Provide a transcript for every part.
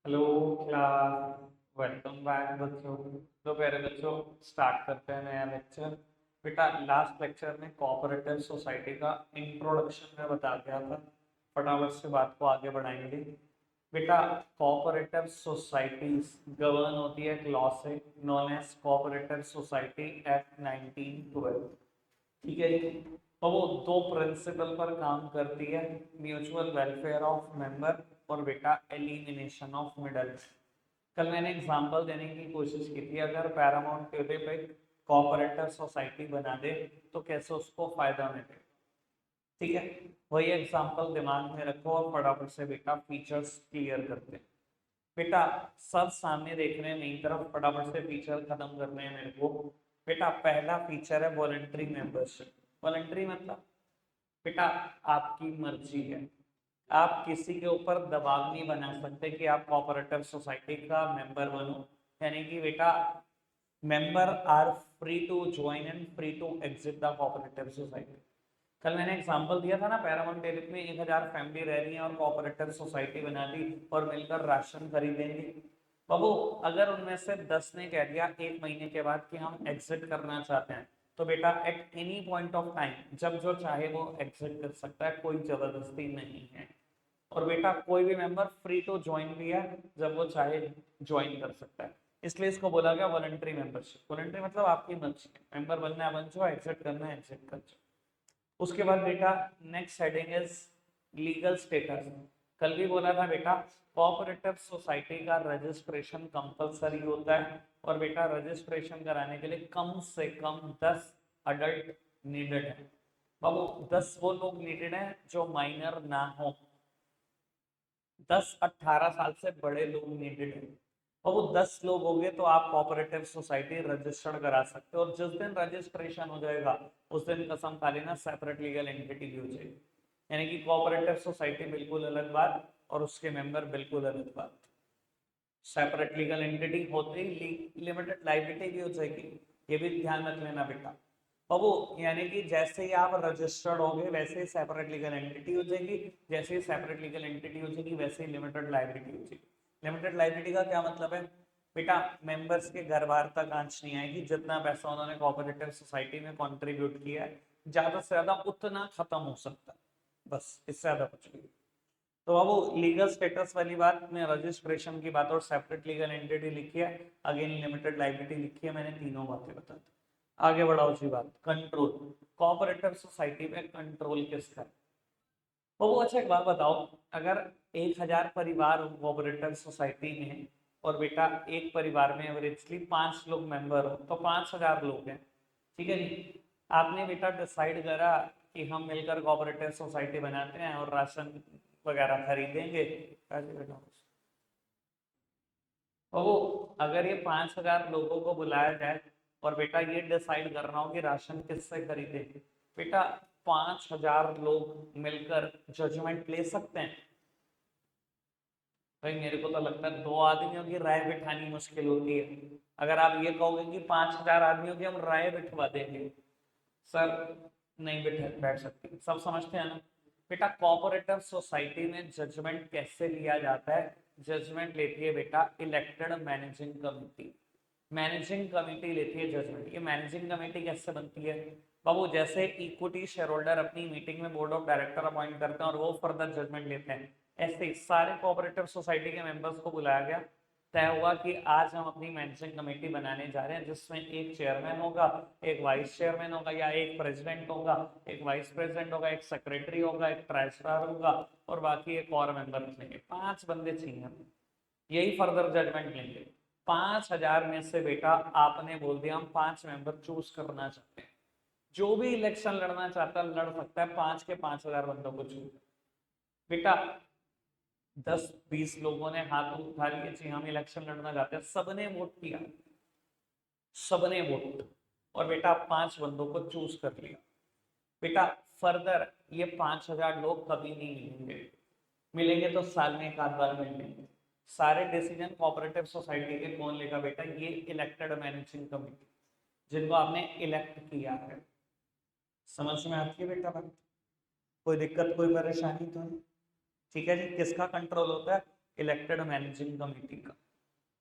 Hello class. Welcome back बच्चों। तो प्यारे बच्चों, स्टार्ट करते हैं नया लेक्चर। बेटा लास्ट लेक्चर में कोऑपरेटिव सोसाइटी का इंट्रोडक्शन में बता गया था। फटाफट से बात को आगे बढ़ाएंगे। बेटा कोऑपरेटिव सोसाइटीज गवर्न होती है एक लॉ से, known as cooperative society act 1912। ठीक है जी। तो वो दो प्रिंसिपल पर काम करती है, म्यूचुअल वेलफेयर ऑफ मेंबर और बेटा एलिमिनेशन ऑफ मिडल। कल मैंने एग्जांपल देने की कोशिश की थी, अगर पैरामाउंट ट्यूलिप एक कोऑपरेटिव सोसाइटी बना दे तो कैसे उसको फायदा मिले। ठीक है, वही एग्जांपल दिमाग में रखो और फटाफट से बेटा फीचर्स क्लियर करते हैं। बेटा सब सामने देख रहे हैं मेरी तरफ, फटाफट से फीचर खत्म करने हैं मेरे को। बेटा पहला फीचर है वॉलंटरी मेंबरशिप। वॉलंटरी मतलब बेटा आपकी मर्जी है, आप किसी के ऊपर दबाव नहीं बना सकते कि आप कोऑपरेटिव सोसाइटी का मेंबर बनो। यानी कि बेटा member are free to join and free to exit the cooperative society. कल मैंने एग्जांपल दिया था ना, पैरामाउंट टेरिफ में 1000 फैमिली रह रही है और कोऑपरेटिव सोसाइटी बना दी और मिलकर राशन खरीदेंगे। बाबू अगर उनमें से 10 ने कह दिया एक महीने के बाद कि हम एग्जिट करना चाहते हैं, तो बेटा at any point of time जब जो चाहे वो एग्जिट कर सकता है, कोई जबरदस्ती नहीं है। और बेटा कोई भी मेंबर फ्री टू ज्वाइन भी है, जब वो चाहे ज्वाइन कर सकता है। इसलिए इसको बोला गया वॉलंटरी मेंबरशिप। वॉलंटरी मतलब आपकी मर्जी है, मेंबर बनना है बन जाओ, एग्जिट करना है एग्जिट कर जाओ। उसके बाद बेटा next heading is legal status. कल भी बोला था बेटा कोऑपरेटिव सोसाइटी का रजिस्ट्रेशन कंपलसरी होता है, और बेटा रजिस्ट्रेशन कराने के लिए कम से कम 10 अडल्ट नीडेड है। बाबू 10 वो लोग नीडेड हैं जो माइनर ना हो, 10-18 साल से बड़े लोग नीडेड हैं। और वो 10 लोग हो गए तो आप कोऑपरेटिव सोसाइटी रजिस्टर्ड करा सकते हो, और जिस दिन रजिस्ट्रेशन हो जाएगा उस दिन कसम खा लेना सेपरेट लीगल एंटिटी भी हो जाएगी। यानी कि कोऑपरेटिव सोसाइटी बिल्कुल अलग बात और उसके मेंबर बिल्कुल अलग बात। सेपरेट लीगल एंटिटी होते ही लिमिटेड लाइबिलिटी भी हो जाएगी, ये भी ध्यान रख लेना बेटा। बाबू यानी कि जैसे ही आप रजिस्टर्ड होंगे वैसे ही सेपरेट लीगल एंटिटी हो जाएगी, जैसे ही सेपरेट लीगल एंटिटी हो जाएगी वैसे ही लिमिटेड लाइबिलिटी हो जाएगी। लिमिटेड लाइबिलिटी का क्या मतलब है बेटा, मेंबर्स के घर बार तक आंच नहीं आएगी, जितना पैसा उन्होंने कोऑपरेटिव सोसाइटी में कंट्रीब्यूट किया है ज्यादा से ज्यादा उतना खत्म हो सकता है, बस इससे ज्यादा कुछ नहीं। तो अब वो लीगल स्टेटस वाली बात में रजिस्ट्रेशन की बात और सेपरेट लीगल एंटिटी लिखी है, अगेन लिमिटेड लाइबिलिटी लिखी है, मैंने तीनों बातें बता दी। आगे बढ़ाओ जी बात, कंट्रोल। कोऑपरेटिव सोसाइटी में कंट्रोल किसका है? तो वो अच्छा एक बात बताओ, अगर 1000 परिवार कोऑपरेटिव सोसाइटी में है और बेटा एक परिवार में एवरेजली 5 लोग मेंबर हो, तो 5000 लोग हैं। ठीक है जी। आपने बेटा डिसाइड करा कि हम मिलकर कोऑपरेटिव सोसाइटी बनाते हैं और राशन वगैरह खरीदेंगे। कैसे बेटा तो वो अगर ये 5000 लोगों को बुलाया जाए और बेटा ये डिसाइड करना हो कि राशन किससे खरीदे, बेटा 5000 लोग मिलकर जजमेंट ले सकते हैं? भाई मेरे को तो लगता है दो आदमियों की राय बिठानी मुश्किल होती है। अगर आप ये कहोगे कि 5000 आदमियों की हम राय बिठवा देंगे, सर नहीं बैठ सकती, सब समझते हैं ना। बेटा कोऑपरेटिव सोसाइटी में जजमेंट कैसे लिया जाता है? जजमेंट लेती है बेटा elected managing committee. Managing committee लेती है जजमेंट। ये मैनेजिंग कमेटी कैसे बनती है बाबू? जैसे इक्विटी शेयर होल्डर अपनी मीटिंग में बोर्ड ऑफ डायरेक्टर अपॉइंट करते हैं और वो फर्दर जजमेंट लेते हैं, ऐसे ही सारे कोऑपरेटिव सोसाइटी के मेंबर्स को बुलाया गया, तय हुआ कि आज हम अपनी मैनेजिंग कमेटी बनाने जा रहे हैं, जिसमें एक चेयरमैन होगा, एक वाइस चेयरमैन होगा, या एक प्रेसिडेंट होगा, एक वाइस प्रेसिडेंट होगा, एक सेक्रेटरी होगा, एक ट्रेजरर होगा, और बाकी एक और मेंबर लेंगे। 5 बंदे चाहिए, यही फर्दर जजमेंट लेंगे। 5000 में से बेटा आपने बोल दिया हम 5 मेंबर चूज करना चाहते हैं, जो भी इलेक्शन लड़ना चाहता है लड़ सकता है, 5 के 5000 बंदों को चूज। बेटा 10-20 लोगों ने हाथ उठा लिए जी हम इलेक्शन लड़ना चाहते हैं, सबने वोट किया, सबने वोट, और बेटा 5 बंदों को चूज कर लिया। बेटा फर्दर ये 5000 लोग कभी नहीं मिलेंगे, मिलेंगे तो साल में एक आध बार मिलेंगे। सारे डिसीजन कोऑपरेटिव सोसाइटी के कौन लेगा बेटा? ये इलेक्टेड मैनेजिंग कमेटी, जिनको आपने इलेक्ट किया है। समझ में आती है बेटा बात? कोई दिक्कत कोई परेशानी तो नहीं? ठीक है जी। किसका कंट्रोल होता है? इलेक्टेड मैनेजिंग कमेटी का।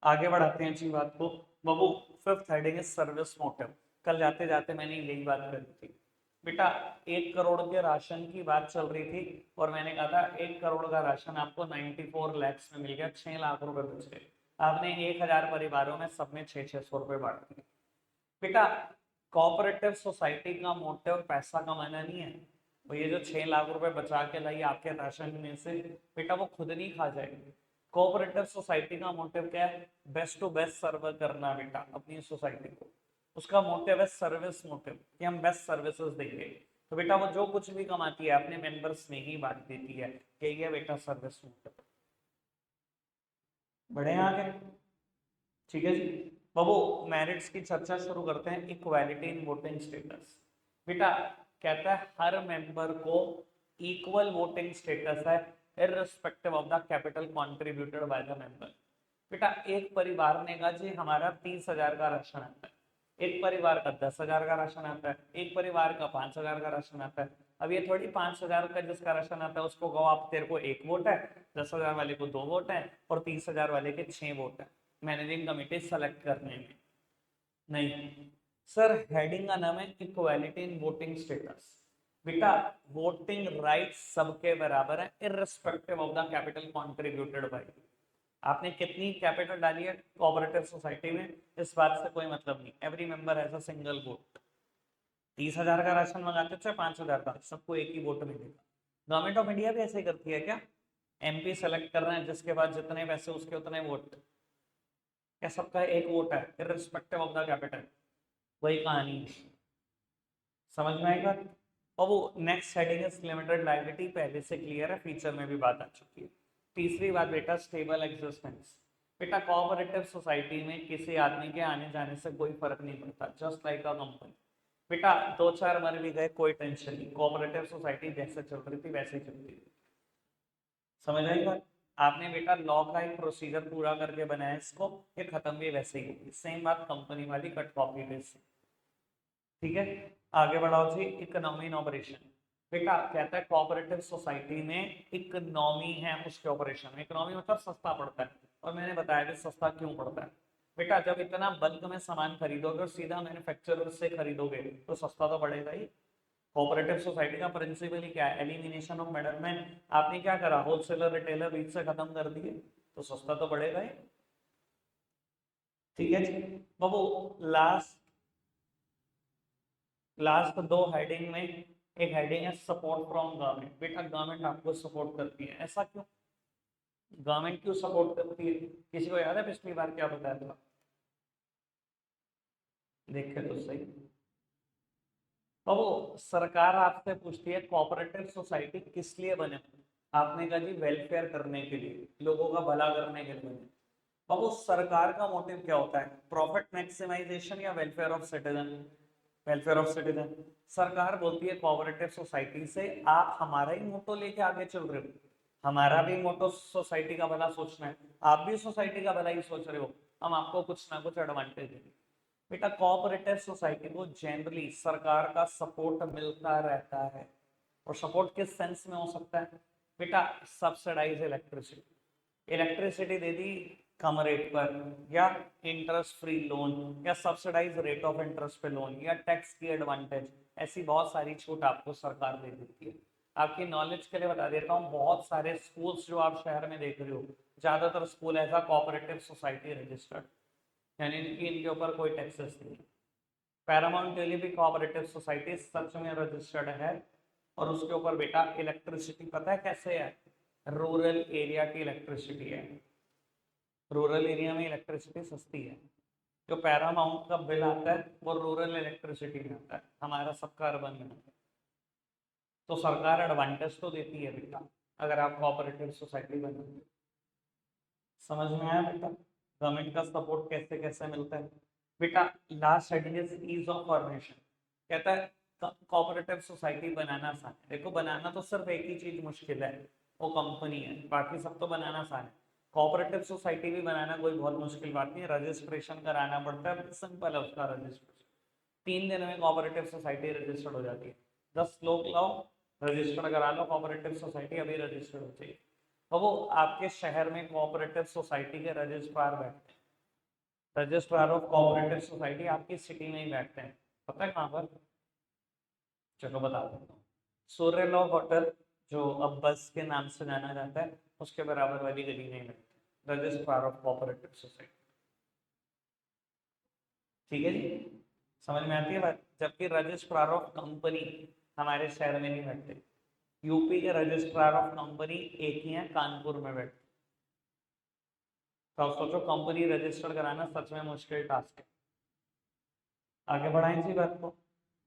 आगे बढ़ाते हैं जी बात को बाबू। फिफ्थ हेडिंग है सर्विस मोटिव। कल जाते जाते मैंने यही बात करी थी बेटा, 1 करोड़ के राशन की बात चल रही थी और मैंने कहा था 1 करोड़ का राशन आपको 94 लैक्स में मिल गया, 6 लाख रुपए बच गए। आपने 1000 परिवारों में सब में 600 रुपए बांट दिए। बेटा कोऑपरेटिव सोसाइटी का मोटिव पैसा कमाना नहीं है। वो ये जो 6 लाख रुपए बचा के लाई आपके राशन में से, बेटा वो खुद नहीं खा जाएगी। कोऑपरेटिव सोसाइटी का मोटिव क्या है? बेस्ट टू बेस्ट सर्व करना बेटा अपनी सोसाइटी को। उसका मोटिव है सर्विस मोटिव, कि हम बेस्ट सर्विसेज देंगे। तो बेटा वो जो कुछ भी कमाती है अपने मेंबर्स में ही बांट देती है। यही है बेटा सर्विस मोटिव। बढ़े आगे, ठीक है जी बाबू। मेरिट्स की चर्चा शुरू करते हैं। Equality in voting status. बेटा कहता है हर मेंबर को इक्वल वोटिंग स्टेटस है irrespective of the capital contributed by the member. बेटा एक परिवार ने कहा जी हमारा 30,000 का राशन आता है, एक परिवार का 10,000 का राशन आता है, एक परिवार का 5,000 का राशन आता है। अब ये थोड़ी 5,000 का जिसका राशन आता है उसको कहो आप तेरे को 1 वोट है, 10,000 वाले को 2 वोट है और 30,000 वाले के 6 वोट है मैनेजिंग कमेटी सेलेक्ट करने में। नहीं सर, हेडिंग का नाम है इक्वालिटी इन वोटिंग स्टेटस। बेटा वोटिंग राइट सबके बराबर है irrespective of the capital contributed bye. आपने कितनी कैपिटल डाली है कोऑपरेटिव सोसाइटी में इस बात से कोई मतलब नहीं। Every member has a single vote. 30,000 का राशन मंगाते चाहे 5,000 का, सबको एक ही वोट मिलेगा। गवर्नमेंट ऑफ इंडिया भी ऐसे ही करती है क्या? एमपी सेलेक्ट कर रहे हैं जिसके बाद जितने पैसे उसके उतने वोट, क्या सबका एक वोट है इररिस्पेक्टिव ऑफ द कैपिटल? वही कहानी है, समझ में आएगा। और वो नेक्स्ट हेडिंग है लिमिटेड लायबिलिटी, पहले से क्लियर है, फीचर में भी बात आ चुकी है। तीसरी बात बेटा स्टेबल एग्जिस्टेंस। बेटा कोऑपरेटिव सोसाइटी में किसी आदमी के आने जाने से कोई फर्क नहीं पड़ता, जस्ट लाइक अ कंपनी। बेटा 2-4 मर भी गए कोई टेंशन नहीं, कोऑपरेटिव सोसाइटी जैसे चल रही थी वैसे ही चलती थी। समझ आई बात? आपने बेटा लॉ का एक प्रोसीजर पूरा करके बनाया इसको, ये खत्म भी वैसे ही होगी। सेम बात कंपनी वाली कट कॉपी पेस्ट, ठीक है। आगे बढ़ाओ जी। Economy in operation. बेटा कहता है कोऑपरेटिव सोसाइटी में इकोनॉमी है उसके ऑपरेशन में। इकोनॉमी मतलब सस्ता पड़ता है, और मैंने बताया कि सस्ता क्यों पड़ता है। बेटा जब इतना बल्क में सामान खरीदोगे और सीधा मैन्युफैक्चरर से खरीदोगे तो सस्ता तो पड़ेगा ही। कोऑपरेटिव सोसाइटी का प्रिंसिपल ही क्या है? Elimination of middleman. आपने क्या करा? होलसेलर रिटेलर बीच से खत्म कर दिए, तो सस्ता तो पड़ेगा ही। ठीक है जी बाबू। लास्ट 2 हेडिंग में एक हेडिंग है सपोर्ट फ्रॉम गवर्नमेंट। बेटा गवर्नमेंट आपको सपोर्ट करती है, ऐसा क्यों? गवर्नमेंट क्यों सपोर्ट करती है? किसी को याद है पिछली बार क्या बताया था? देखे तो सही। तो वो सरकार आपसे पूछती है कोऑपरेटिव सोसाइटी किस लिए बने? आपने कहा जी वेलफेयर करने के लिए, लोगों का भला करने के लिए बने। बाबू सरकार का मोटिव क्या होता है? प्रॉफिट मैक्सिमाइजेशन या welfare of citizen? Welfare of citizen. सरकार बोलती है कोऑपरेटिव सोसाइटी से आप हमारा ही मोटो लेके आगे चल रहे हो, हमारा भी मोटो सोसाइटी का भला सोचना है, आप भी सोसाइटी का भला ही सोच रहे हो, हम आपको कुछ ना कुछ एडवांटेज देंगे। बेटा कोऑपरेटिव सोसाइटी को जनरली सरकार का सपोर्ट मिलता रहता है, और सपोर्ट किस सेंस में हो सकता है? बेटा सब्सिडाइज इलेक्ट्रिसिटी, इलेक्ट्रिसिटी दे दी कम रेट पर, या इंटरेस्ट फ्री लोन, या सब्सिडाइज रेट ऑफ इंटरेस्ट पे लोन, या टैक्स की एडवांटेज। ऐसी बहुत सारी छूट आपको सरकार दे देती है। आपकी नॉलेज के लिए बता देता हूँ, बहुत सारे स्कूल्स जो आप शहर में देख रहे हो, ज्यादातर school as a cooperative society registered, यानी इनकी इनके ऊपर कोई टैक्सेस नहीं है। पैरामाउंट डेली भी कोऑपरेटिव सोसाइटी सच में रजिस्टर्ड है, और उसके ऊपर बेटा इलेक्ट्रिसिटी पता है कैसे है? रूरल एरिया की इलेक्ट्रिसिटी है, रूरल एरिया में इलेक्ट्रिसिटी सस्ती है। जो पैरामाउंट का बिल आता है वो रूरल इलेक्ट्रिसिटी में आता है, हमारा सबका अर्बन में आता है। तो सरकार एडवांटेज तो देती है बेटा अगर आप कोऑपरेटिव सोसाइटी बनाते हो। समझ में आया बेटा गवर्नमेंट का सपोर्ट कैसे कैसे मिलता है? बेटा last heading is ease of formation. कहता है कोऑपरेटिव सोसाइटी बनाना आसान है। देखो बनाना तो सिर्फ एक ही चीज मुश्किल है, वो कंपनी है, बाकी सब तो बनाना आसान है। कोऑपरेटिव सोसाइटी भी बनाना कोई बहुत मुश्किल बात नहीं है, रजिस्ट्रेशन कराना पड़ता है, सिंपल है उसका रजिस्ट्रेशन। 3 दिन में कोऑपरेटिव सोसाइटी रजिस्टर्ड हो जाती है। 10 लोग लाओ, रजिस्टर्ड करा लो, कोऑपरेटिव सोसाइटी अभी रजिस्टर्ड हो जाएगी। तो वो आपके शहर में कोऑपरेटिव सोसाइटी के रजिस्ट्रार बैठते हैं। रजिस्ट्रार ऑफ कोऑपरेटिव सोसाइटी आपकी सिटी में ही बैठते हैं। पता है कहाँ पर? चलो बता देता हूँ। सूर्यलोक होटल, जो अब बस के नाम से जाना जाता है, उसके बराबर वाली गली में बैठते हैं रजिस्ट्रार ऑफ कोऑपरेटिव सोसाइटी। ठीक है जी, समझ में आती है बात? जबकि रजिस्ट्रार ऑफ कंपनी हमारे शहर में नहीं बैठते। यूपी के रजिस्ट्रार ऑफ कंपनी एक ही है, कानपुर में बैठते। तो आप सोचो, कंपनी रजिस्टर कराना सच में मुश्किल टास्क है। आगे बढ़ाएं इसी बात को।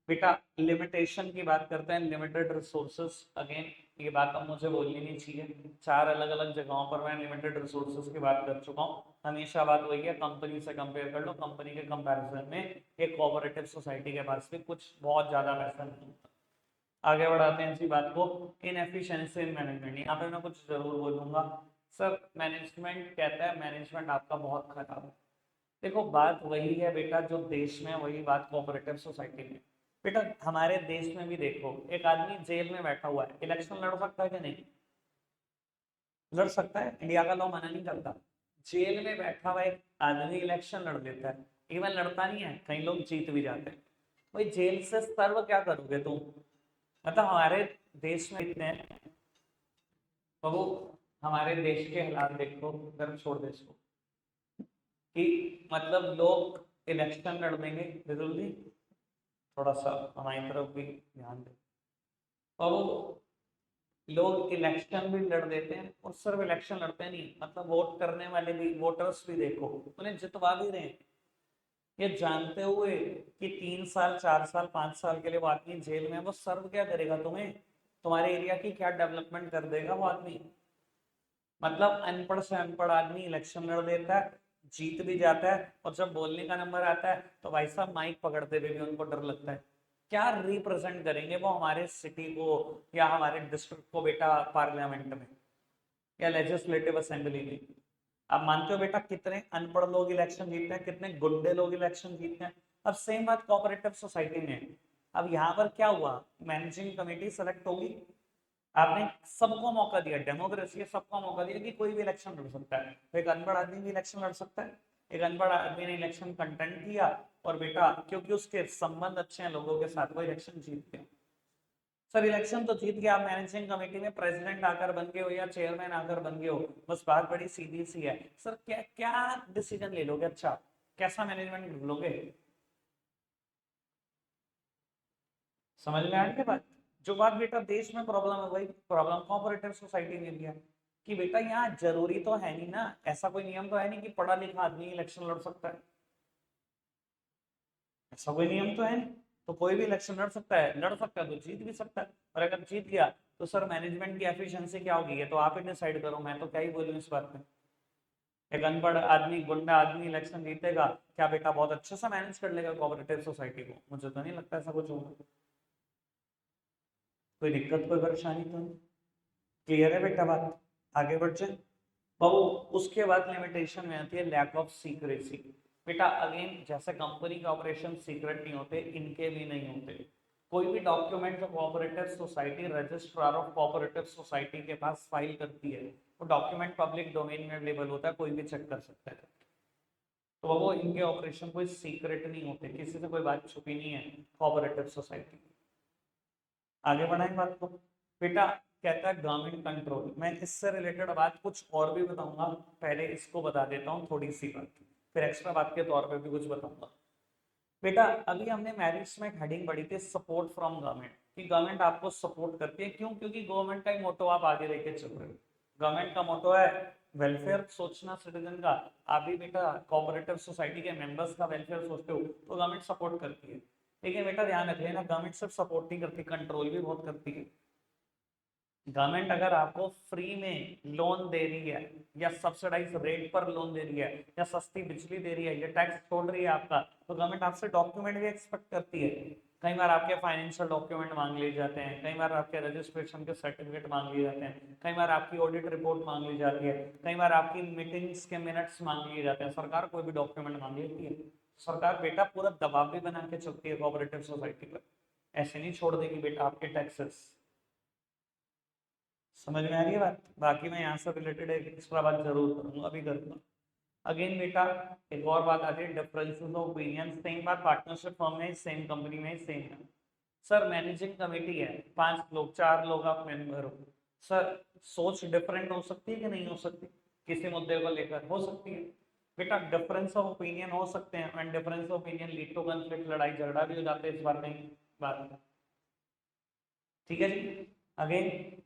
बेटा लिमिटेशन की बात करते हैं, लिमिटेड रिसोर्सेस। अगेन ये बात अब मुझे बोलनी नहीं चाहिए, 4 अलग अलग जगहों पर मैं लिमिटेड रिसोर्सेस की बात कर चुका हूँ। हमेशा बात वही है, कंपनी से कंपेयर कर लो। कंपनी के कंपैरिजन में एक कोऑपरेटिव सोसाइटी के पास भी कुछ बहुत ज्यादा पैसा नहीं होता। आगे बढ़ाते हैं इसी बात को। इनएफिशिएंसी इन मैनेजमेंट, यहाँ पे मैं कुछ जरूर बोलूंगा। सर मैनेजमेंट कहता है मैनेजमेंट आपका बहुत खराब है। देखो बात वही है बेटा, जो देश में वही बात कोऑपरेटिव सोसाइटी में। बेटा हमारे देश में भी देखो, एक आदमी जेल में बैठा हुआ है, इलेक्शन लड़ सकता है कि नहीं? लड़ सकता है, इंडिया का लॉ मना नहीं करता। जेल में बैठा हुआ एक आदमी इलेक्शन लड़ लेता है। इवन लड़ता नहीं है, कई लोग जीत भी जाते हैं। भाई जेल से सर्व क्या करोगे तुम? मतलब हमारे देश में इतने हैं, तो वो हमारे देश के हालात देखो, गर्म छोड़ देश को, कि मतलब लोग इलेक्शन लड़ देंगे जरूरी, थोड़ा सा हमारी तरफ भी ध्यान दें। और वो लोग इलेक्शन भी लड़ देते हैं, और सिर्फ इलेक्शन लड़ते नहीं, मतलब वोट करने वाले भी, वोटर्स भी देखो उन्हें जितवा भी रहे हैं, ये जानते हुए कि 3 साल 4 साल 5 साल के लिए वो आदमी जेल में है। वो सर्व क्या करेगा तुम्हें? तुम्हारे एरिया की क्या डेवलपमेंट कर देगा वो आदमी? मतलब अनपढ़ से अनपढ़ आदमी इलेक्शन लड़ देता है, जीत भी जाता है, और जब बोलने का नंबर आता है तो भाई साहब माइक पकड़ते हुए भी उनको डर लगता है। क्या रिप्रेजेंट करेंगे वो हमारे सिटी को या हमारे डिस्ट्रिक्ट को बेटा पार्लियामेंट में या लेजिस्लेटिव असेंबली में? आप मानते हो बेटा कितने अनपढ़ लोग इलेक्शन जीतते हैं, कितने गुंडे लोग इलेक्शन जीतते हैं? अब सेम बात कोऑपरेटिव सोसाइटी में है। अब यहाँ पर क्या हुआ, मैनेजिंग कमेटी सेलेक्ट होगी, आपने सबको मौका दिया, डेमोक्रेसी है, सबको मौका दिया कि कोई भी इलेक्शन लड़ सकता है, तो एक अनपढ़ आदमी भी इलेक्शन लड़ सकता है। एक अनपढ़ आदमी ने इलेक्शन कंटेंट किया, और बेटा क्योंकि उसके संबंध अच्छे हैं लोगों के साथ, वो इलेक्शन जीत गया। सर इलेक्शन तो जीत गया, आप मैनेजिंग कमेटी में प्रेसिडेंट आकर बन गए हो या चेयरमैन आकर बन गए हो, बस बात बड़ी सीधी सी है। सर क्या क्या डिसीजन ले लोगे? अच्छा कैसा मैनेजमेंट लोगे? समझ में आ रही है बात? जो बात बेटा देश में प्रॉब्लम है, वही प्रॉब्लम कोऑपरेटिव सोसाइटी में भी है। कि बेटा यहाँ जरूरी तो है नहीं ना, ऐसा कोई नियम तो है नहीं कि पढ़ा लिखा आदमी इलेक्शन लड़ सकता है। ऐसा कोई नियम तो है नहीं। तो कोई भी इलेक्शन लड़ सकता है, लड़ सकता है तो जीत भी सकता है। और अगर जीत गया तो सर मैनेजमेंट की एफिशिएंसी क्या होगी, ये तो आप ही डिसाइड करो, मैं तो क्या ही बोलूँ इस बात में। एक अनपढ़ आदमी, गुंडा आदमी इलेक्शन जीतेगा, क्या बेटा बहुत अच्छे से मैनेज कर लेगा कोऑपरेटिव सोसाइटी को? मुझे तो नहीं लगता ऐसा कुछ होगा। कोई दिक्कत कोई परेशानी तो नहीं। क्लियर है बेटा बात? आगे बढ़ जाए। और उसके बाद लिमिटेशन में आती है लैक ऑफ सीक्रेसी। बेटा अगेन जैसे कंपनी के ऑपरेशन सीक्रेट नहीं होते, इनके भी नहीं होते। कोई भी डॉक्यूमेंट जो cooperative society registrar of cooperative society के पास फाइल करती है, वो डॉक्यूमेंट पब्लिक डोमेन में अवेलेबल होता है, कोई भी चेक कर सकता है। तो वो इनके ऑपरेशन कोई सीक्रेट नहीं होते, किसी से कोई बात छुपी नहीं है कोऑपरेटिव सोसाइटी। आगे बढ़ाएं बात को। बेटा कहता है गवर्नमेंट कंट्रोल, मैं इससे रिलेटेड बात कुछ और भी बताऊंगा, पहले इसको बता देता हूँ थोड़ी सी बात, फिर एक्स्ट्रा बात के तौर पे भी कुछ बताऊंगा। बेटा अभी हमने मैरिट्स में एक हेडिंग पढ़ी थी, सपोर्ट फ्रॉम गवर्नमेंट, कि गवर्नमेंट आपको सपोर्ट करती है। क्यों? क्योंकि गवर्नमेंट का ही मोटो आप आगे लेके चल रहे हो। गवर्नमेंट का मोटो है वेलफेयर सोचना सिटीजन का। आप भी बेटा कोऑपरेटिव सोसाइटी के मेंबर्स का वेलफेयर सोचते हो, तो गवर्नमेंट सपोर्ट करती है। लेकिन बेटा ध्यान रख लेना, गवर्नमेंट सिर्फ सपोर्ट नहीं करती, कंट्रोल भी बहुत करती है। गवर्नमेंट अगर आपको फ्री में लोन दे रही है, या सब्सिडाइज रेट पर लोन दे रही है, या सस्ती बिजली दे रही है, या टैक्स छोड़ रही है आपका, तो गवर्नमेंट आपसे डॉक्यूमेंट भी एक्सपेक्ट करती है। कई बार आपके फाइनेंशियल डॉक्यूमेंट मांग लिए जाते हैं, कई बार आपके रजिस्ट्रेशन के सर्टिफिकेट मांग लिए जाते हैं, कई बार आपकी ऑडिट रिपोर्ट मांग ली जाती है, कई बार आपकी मीटिंग्स के मिनट्स मांग लिए जाते हैं। सरकार कोई भी डॉक्यूमेंट मांग लेती है। सरकार बेटा पूरा दबाव भी बना के चलती है कोऑपरेटिव सोसाइटी पर, ऐसे नहीं छोड़ देगी बेटा आपके टैक्सेस। समझ में आ रही है बात? बाकी मैं यहाँ से रिलेटेड एक एक्स्ट्रा बात जरूर करूंगा, अभी करूंगा। अगेन बेटा एक और बात आती है, डिफरेंसेस ऑफ ओपिनियन। सेम बात पार्टनरशिप फर्म में, सेम कंपनी में सेम है। सर मैनेजिंग कमेटी है, 5 लोग 4 लोग आप मेंबर हो, सर सोच डिफरेंट हो सकती है कि नहीं हो सकती? किसी मुद्दे को लेकर हो सकती है बेटा, डिफरेंस ऑफ ओपिनियन हो सकते हैं, and difference of opinion lead to conflict, लड़ाई झगड़ा भी हो जाते हैं इस बात में, बात में। ठीक है जी। अगेन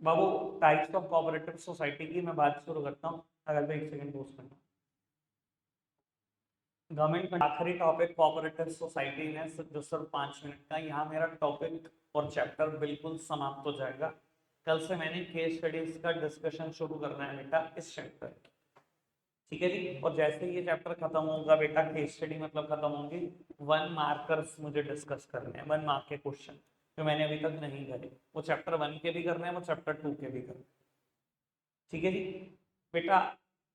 बाबू टाइप्स ऑफ कोऑपरेटिव सोसाइटी की मैं बात शुरू करता हूँ, अगर मैं 1 सेकंड पोस्ट करता हूँ। गवर्नमेंट में आखिरी टॉपिक कोऑपरेटिव सोसाइटी में, जो सिर्फ 5 मिनट का, यहाँ मेरा टॉपिक और चैप्टर बिल्कुल समाप्त हो जाएगा। कल से मैंने केस स्टडीज का डिस्कशन शुरू करना है बेटा इस चैप्टर, ठीक है जी। और जैसे ये चैप्टर खत्म होगा बेटा, केस स्टडी मतलब खत्म होंगी, 1 मार्कर्स मुझे डिस्कस करने हैं, 1 मार्क के क्वेश्चन जो मैंने अभी तक नहीं करे, वो चैप्टर 1 के भी करने हैं, वो चैप्टर 2 के भी करने हैं, ठीक है जी। बेटा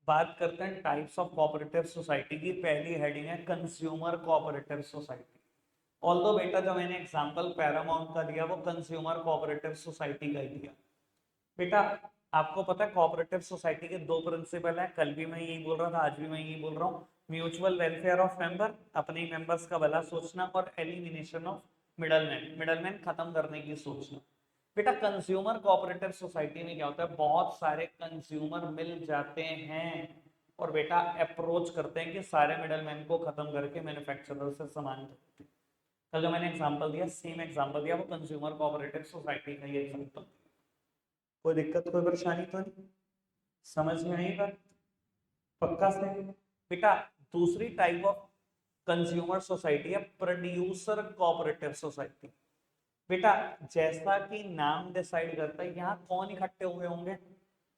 बात करते हैं टाइप्स ऑफ कोऑपरेटिव सोसाइटी की। पहली हेडिंग है कंज्यूमर कोऑपरेटिव सोसाइटी। ऑल्दो बेटा जो मैंने एग्जांपल पैरामाउंट का दिया वो कंज्यूमर कोऑपरेटिव सोसाइटी का ही दिया। बेटा आपको पता है कोऑपरेटिव सोसाइटी के 2 प्रिंसिपल है, कल भी मैं यही बोल रहा था, आज भी मैं यही बोल रहा हूँ। म्यूचुअल वेलफेयर ऑफ मेंबर, अपने ही मेंबर्स का भला सोचना, और एलिमिनेशन ऑफ मिडलमैन, मिडलमैन खत्म करने की सोचना। बेटा कंज्यूमर कोऑपरेटिव सोसाइटी में क्या होता है, बहुत सारे कंज्यूमर मिल जाते हैं और बेटा अप्रोच करते हैं कि सारे मिडलमैन को खत्म करके मैन्युफैक्चरर से सामान खरीदते हैं। कल जो मैंने एग्जांपल दिया, सेम एग्जांपल दिया, वो कंज्यूमर कोऑपरेटिव सोसाइटी का ये एग्जांपल। कोई दिक्कत कोई परेशानी तो नहीं? समझ में आई बात? पक्का से? बेटा दूसरी टाइप ऑफ कंज्यूमर सोसाइटी है प्रोड्यूसर कोऑपरेटिव सोसाइटी। बेटा जैसा कि नाम डिसाइड करता है, यहाँ कौन इकट्ठे हुए होंगे,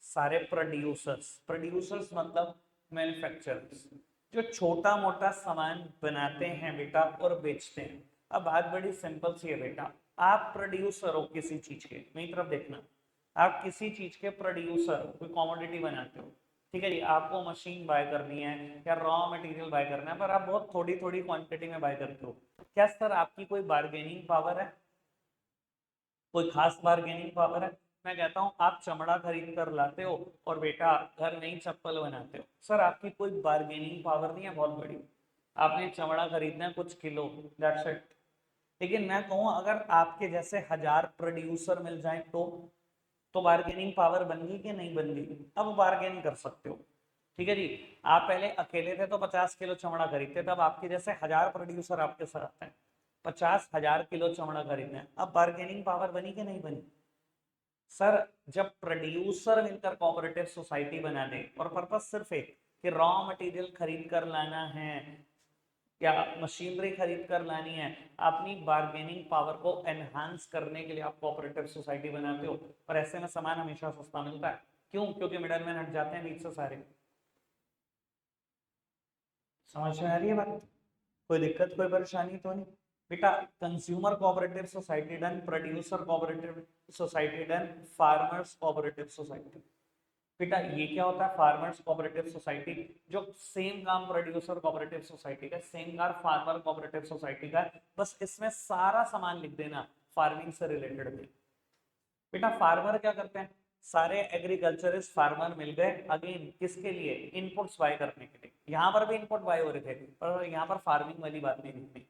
सारे प्रोड्यूसर्स। प्रोड्यूसर्स मतलब मैन्युफैक्चरर्स, जो छोटा मोटा सामान बनाते हैं बेटा और बेचते हैं। अब बात बड़ी सिंपल सी है बेटा, आप प्रोड्यूसर हो किसी चीज के, मेरी तरफ देखना, आप किसी चीज के प्रोड्यूसर हो, कोई कॉमोडिटी बनाते हो, ठीक है जी। आपको मशीन बाय करनी है या रॉ मटेरियल बाय करना है, पर आप बहुत थोड़ी थोड़ी क्वांटिटी में बाय करते हो। क्या सर आपकी कोई बार्गेनिंग पावर है? कोई खास बार्गेनिंग पावर है? मैं कहता हूँ आप चमड़ा खरीद कर लाते हो और बेटा घर में ही चप्पल बनाते हो, सर आपकी कोई बार्गेनिंग पावर नहीं है बहुत बड़ी, आपने चमड़ा खरीदना है कुछ किलो, दैट्स इट। लेकिन मैं कहूँ अगर आपके जैसे 1000 प्रोड्यूसर मिल जाए तो बार्गेनिंग पावर बन गई कि नहीं बन गई? अब बार्गेन कर सकते हो, ठीक है जी। आप पहले अकेले थे तो 50 किलो चमड़ा खरीदते थे, अब आपके जैसे 1000 प्रोड्यूसर आपके साथ हैं, 50,000 किलो चमड़ा खरीदना है, अब बार्गेनिंग पावर बनी कि नहीं बनी? सर जब प्रोड्यूसर मिलकर कोऑपरेटिव सोसाइटी बना दे और पर्पस सिर्फ एक कि रॉ मटेरियल खरीद कर लाना है या मशीनरी खरीद कर लानी है, अपनी बार्गेनिंग पावर को एनहांस करने के लिए आप कोऑपरेटिव सोसाइटी बनाते हो, और ऐसे में सामान हमेशा सस्ता मिलता है। क्यों? क्योंकि मिडलमैन हट जाते हैं बीच से सारे। समझ में आ रही है बात? कोई दिक्कत कोई परेशानी तो नहीं? बेटा consumer cooperative society done, producer cooperative society done, farmers cooperative society. बेटा ये क्या होता है फार्मर्स कोऑपरेटिव सोसाइटी? जो सेम काम प्रोड्यूसर कोऑपरेटिव सोसाइटी का, सेम काम फार्मर कोऑपरेटिव सोसाइटी का, बस इसमें सारा सामान लिख देना फार्मिंग से रिलेटेड में। बेटा फार्मर क्या करते हैं, सारे एग्रीकल्चरिस्ट फार्मर मिल गए, अगेन किसके लिए? इनपुट्स बाय करने के लिए। यहाँ पर भी इनपुट बाय हो रहे थे, पर यहाँ पर फार्मिंग वाली बात नहीं दिखती,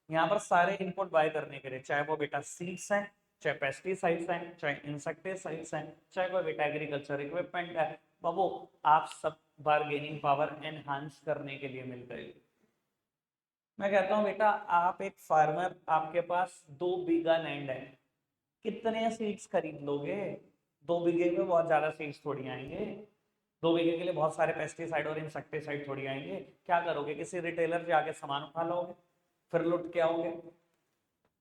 यहाँ पर सारे इनपुट बाय करने के लिए, चाहे वो बेटा सीड्स हैं, चाहे पेस्टिसाइड्स हैं, चाहे इंसेक्टिसाइड्स हैं, चाहे वो बेटा एग्रीकल्चर इक्विपमेंट है, बाबू आप सब बार्गेनिंग पावर एनहांस करने के लिए मिल गए। मैं कहता हूँ बेटा आप एक फार्मर, आपके पास 2 बीघा लैंड है, कितने सीड्स खरीद लोगे? 2 बीघे में बहुत ज्यादा सीड्स थोड़ी आएंगे, 2 बीघे के लिए बहुत सारे पेस्टिसाइड और इंसेक्टिसाइड थोड़ी आएंगे। क्या करोगे? किसी रिटेलर से आके सामान उठा लोगे, फिर लुट के आओगे।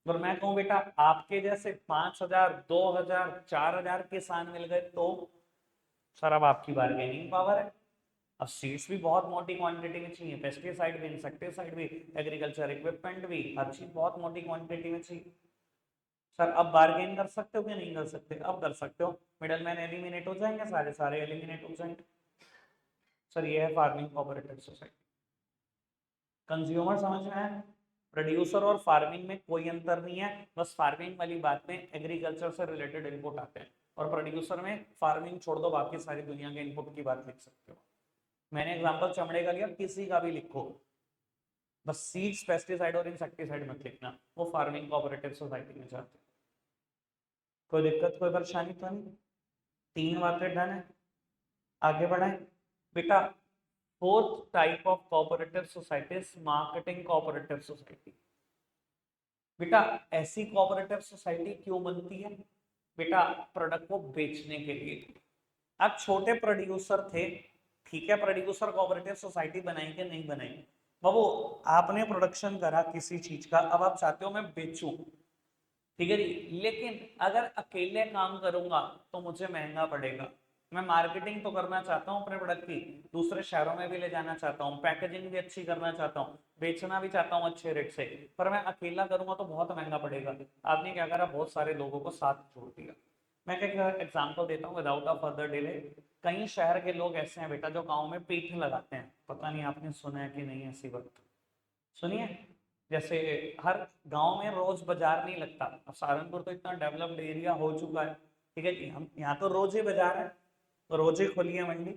और मैं कहूँ बेटा आपके जैसे 5,000 2,000 4,000 किसान मिल गए तो सर अब आपकी बार्गेनिंग पावर है। अब सीड्स भी बहुत मोटी क्वांटिटी में चाहिए, पेस्टिसाइड भी, इंसेक्टिसाइड भी, एग्रीकल्चर इक्विपमेंट भी, हर चीज बहुत मोटी क्वांटिटी में चाहिए। सर अब बार्गेन कर सकते हो कि नहीं कर सकते? अब कर सकते हो, मिडल मैन एलिमिनेट हो जाएंगे, सारे सारे एलिमिनेट हो जाएंगे। सर ये है फार्मिंग कोऑपरेटिव सोसाइटी। कंज्यूमर समझ में आया? प्रोड्यूसर और फार्मिंग में कोई अंतर नहीं है, बस फार्मिंग वाली बात में एग्रीकल्चर से रिलेटेड इनपुट आते हैं, और प्रोड्यूसर में फार्मिंग छोड़ दो, बाकी सारी दुनिया के इनपुट की बात लिख सकते हो। मैंने एग्जांपल चमड़े का लिया, किसी का भी लिखो, बस सीड्स, पेस्टिसाइड और इंसेक्टिसाइड मत लिखना, वो फार्मिंग कोऑपरेटिव सोसाइटी में जाते हैं। कोई दिक्कत, कोई परेशानी तो नहीं? 3 बातें डन है, आगे बढ़ाएं बेटा। Fourth type of cooperative society, marketing cooperative society. बेटा ऐसी कोऑपरेटिव सोसाइटी क्यों बनती है? बेटा प्रोडक्ट को बेचने के लिए। अब छोटे प्रोड्यूसर थे, ठीक है, प्रोड्यूसर कोऑपरेटिव सोसाइटी बनाई कि नहीं बनाई? बाबू आपने प्रोडक्शन करा किसी चीज का, अब आप चाहते हो मैं बेचूं, ठीक है जी, लेकिन अगर अकेले काम करूंगा तो मुझे महंगा पड़ेगा। मैं मार्केटिंग तो करना चाहता हूँ अपने प्रोडक्ट की, दूसरे शहरों में भी ले जाना चाहता हूँ, पैकेजिंग भी अच्छी करना चाहता हूँ, बेचना भी चाहता हूँ अच्छे रेट से, पर मैं अकेला करूंगा तो बहुत महंगा पड़ेगा। आपने क्या करा, बहुत सारे लोगों को साथ जोड़ दिया। मैं क्या एग्जाम्पल देता हूँ विदाउट अ फर्दर डिले। कई शहर के लोग ऐसे हैं बेटा जो गाँव में पीठ लगाते हैं, पता नहीं आपने सुना है कि नहीं ऐसी बात? सुनिए, जैसे हर गांव में रोज बाजार नहीं लगता, अब सहारनपुर तो इतना डेवलप्ड एरिया हो चुका है, ठीक है जी, हम यहाँ तो रोज ही बाजार है, तो रोज ही खुली है मंडी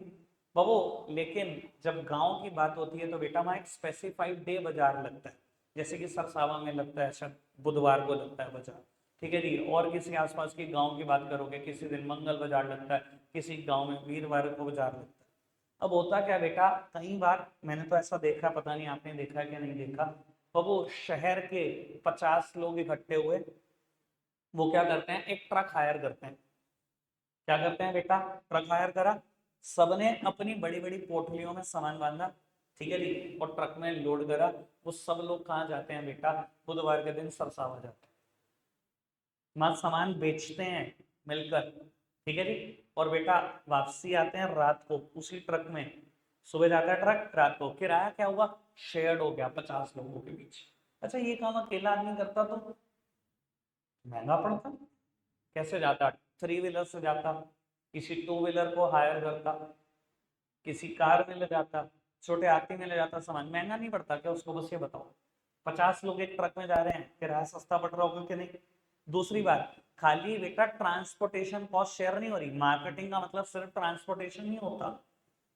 बाबू। लेकिन जब गांव की बात होती है तो बेटा वहाँ एक स्पेसिफाइड डे बाजार लगता है, जैसे कि सरसावा में लगता है, शायद बुधवार को लगता है बाजार, ठीक है जी। और किसी आसपास की गांव की बात करोगे, किसी दिन मंगल बाजार लगता है, किसी गांव में वीरवार को बाजार लगता है। अब होता क्या बेटा, कई बार मैंने तो ऐसा देखा, पता नहीं आपने देखा है कि नहीं देखा, तो वो शहर के 50 लोग इकट्ठे हुए, वो क्या करते हैं, एक ट्रक हायर करते हैं। क्या करते हैं बेटा, ट्रक हायर करा, सबने अपनी बड़ी बड़ी पोटलियों में सामान बांधा, ठीक है जी, और ट्रक में लोड करा। वो सब लोग कहाँ जाते हैं बेटा, बुधवार के दिन सरसावा जाते हैं, वहां सामान बेचते हैं मिलकर, ठीक है जी। और बेटा वापसी आते हैं रात को उसी ट्रक में, सुबह जाता है ट्रक, रात को किराया क्या हुआ, शेयर्ड हो गया 50 लोगों के बीच। अच्छा ये काम अकेला आदमी करता तो महंगा पड़ता, कैसे जाता, 3 व्हीलर से जाता, किसी 2 व्हीलर को हायर करता, किसी कार में ले जाता, छोटे हाथी में ले जाता, सामान महंगा नहीं पड़ता क्या उसको? बस ये बताओ, 50 लोग एक ट्रक में जा रहे हैं, किराया सस्ता पड़ रहा होगा कि नहीं? दूसरी बात, खाली बेटा ट्रांसपोर्टेशन कॉस्ट शेयर नहीं हो रही, मार्केटिंग का मतलब सिर्फ ट्रांसपोर्टेशन नहीं होता,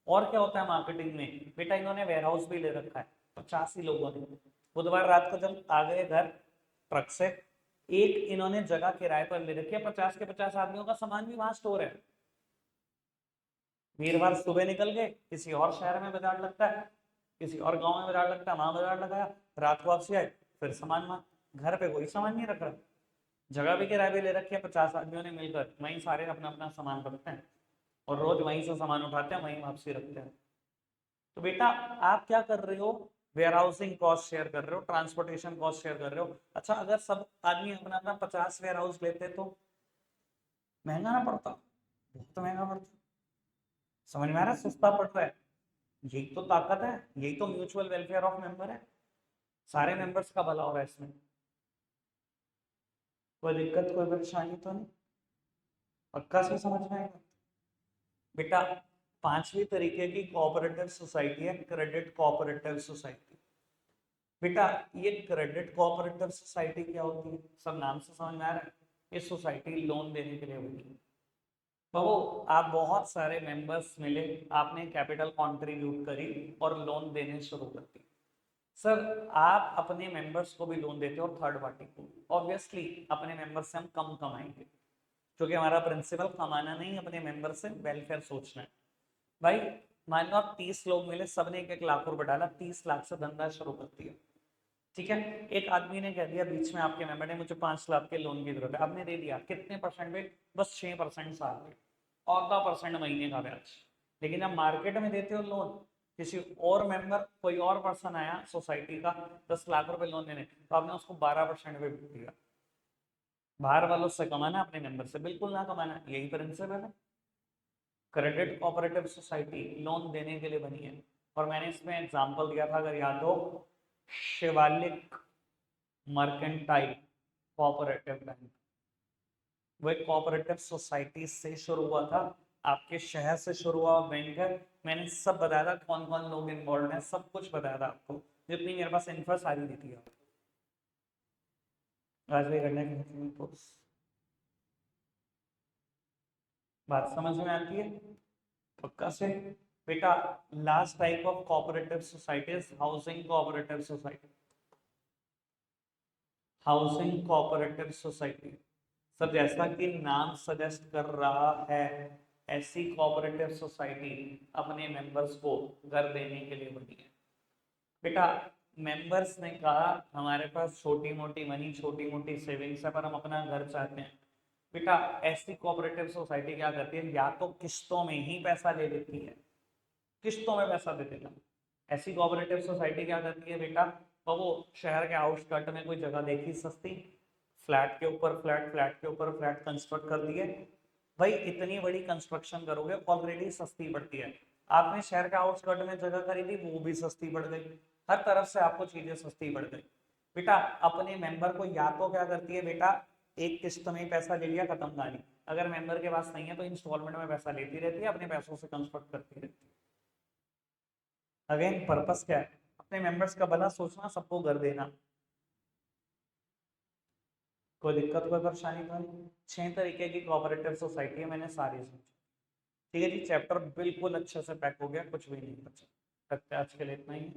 और क्या होता है मार्केटिंग में बेटा, इन्होंने वेयर हाउस भी ले रखा है 85 लोगों ने। बुधवार रात को जब आ गए घर ट्रक से, एक इन्होंने जगह किराए पर ले रखी है, 50 के 50 आदमियों का सामान भी वहां स्टोर है। वीरवार सुबह निकल गए, किसी और शहर में बाजार लगता है, किसी और गांव में बाजार लगता है, वहां बाजार लगाया, रात को वापसी आए, फिर सामान वहां, घर पे कोई सामान नहीं रख रहा, जगह भी किराए पे ले रखी है, 50 आदमियों ने मिलकर, वहीं सारे अपना अपना सामान रखते हैं, और रोज वहीं से सामान उठाते हैं, वहीं वापसी रखते हैं। तो बेटा आप क्या कर रहे हो, वेयर हाउसिंग कॉस्ट शेयर कर रहे हो, ट्रांसपोर्टेशन कॉस्ट शेयर कर रहे हो। अच्छा अगर सब आदमी अपना अपना 50 वेयर हाउस लेते तो महंगा ना पड़ता? बहुत महंगा पड़ता। समझ में आ रहा है, सस्ता पड़ रहा है। यही तो ताकत है, यही तो म्यूचुअल वेलफेयर ऑफ मेंबर है, सारे मेंबर्स का भला हो रहा है इसमें। कोई दिक्कत, कोई परेशानी तो नहीं? पक्का से समझ में आएगा बेटा। 5वीं तरीके की कोऑपरेटिव सोसाइटी है क्रेडिट कोऑपरेटिव सोसाइटी। बेटा ये क्रेडिट कोऑपरेटिव सोसाइटी क्या होती है, सब नाम से समझ में आ रहा है, ये सोसाइटी लोन देने के लिए होती है। तो आप बहुत सारे मेंबर्स मिले, आपने कैपिटल कंट्रीब्यूट करी और लोन देने शुरू कर दी। सर आप अपने मेंबर्स को भी लोन देते हो और थर्ड पार्टी को, ऑब्वियसली अपने मेंबर्स से हम कम कमाएंगे, क्योंकि हमारा प्रिंसिपल कमाना नहीं, अपने मेंबर से वेलफेयर सोचना है। भाई मान लो आप 30 लोग मिले, सबने 1-1 लाख रुपए डाला, 30 लाख से धंधा शुरू कर दिया, ठीक है। एक आदमी ने कह दिया बीच में, आपके मेंबर ने, मुझे 5 लाख के लोन की जरूरत है, आपने दे दिया, कितने परसेंट पे? बस 6% साल पे, और 10% महीने का ब्याज। लेकिन जब मार्केट में देते हो लोन, किसी और मेंबर, कोई और पर्सन आया सोसाइटी का 10 लाख रुपए लोन देने, तो आपने उसको 12% पे दिया। बाहर वालों से कमाना, अपने मेंबर से बिल्कुल ना कमाना, यही प्रिंसिपल है। क्रेडिट कोऑपरेटिव सोसाइटी लोन देने के लिए बनी है, और मैंने इसमें एग्जांपल दिया था, अगर याद हो, शिवालिक मर्केंटाइल कोऑपरेटिव बैंक। वो एक कोऑपरेटिव सोसाइटी से शुरू हुआ था, आपके शहर से शुरू हुआ बैंक है। मैंने सब बताया था, कौन कौन लोग इन्वॉल्व हैं, सब कुछ बताया था आपको, जितनी मेरे पास इन्फो सारी दी थी। आज भी करने की बात समझ में आती है पक्का से बेटा। Last type of cooperative societies housing cooperative society. Housing cooperative society sir जैसा कि नाम सजेस्ट कर रहा है, ऐसी कोऑपरेटिव सोसाइटी अपने मेंबर्स को घर देने के लिए बनी है बेटा। मेंबर्स ने कहा हमारे पास छोटी मोटी मनी, छोटी मोटी सेविंग्स है, पर हम अपना घर चाहते हैं। बेटा ऐसी कोऑपरेटिव सोसाइटी क्या करती है, या तो किस्तों में ही पैसा ले लेती है, किस्तों में पैसा दे देगा। ऐसी कोऑपरेटिव सोसाइटी क्या करती है बेटा, तो वो शहर के आउटस्कर्ट में कोई जगह देखी सस्ती, फ्लैट के ऊपर फ्लैट, फ्लैट के ऊपर फ्लैट कंस्ट्रक्ट कर दिए। भाई इतनी बड़ी कंस्ट्रक्शन करोगे ऑलरेडी सस्ती पड़ती है, आपने शहर के आउटस्कर्ट में जगह खरीदी वो भी सस्ती पड़ गई, हर तरफ से आपको चीजें सस्ती पड़ गई। बेटा अपने मेंबर को या तो क्या करती है बेटा, एक किस्त में पैसा ले लिया खत्म कहानी, अगर मेंबर के पास नहीं है तो इंस्टॉलमेंट में पैसा लेती रहती है, अपने पैसों से कंस्ट्रक्ट करती रहती है। अगेन पर्पस क्या है, अपने मेंबर्स का भला सोचना, सबको घर देना। कोई दिक्कत कोई परेशानी तो नहीं। 6 तरीके की कोऑपरेटिव सोसाइटी है, मैंने सारी सोची। ठीक है जी, चैप्टर बिल्कुल अच्छे से पैक हो गया, कुछ भी नहीं बचा। रखते आज के लिए इतना ही।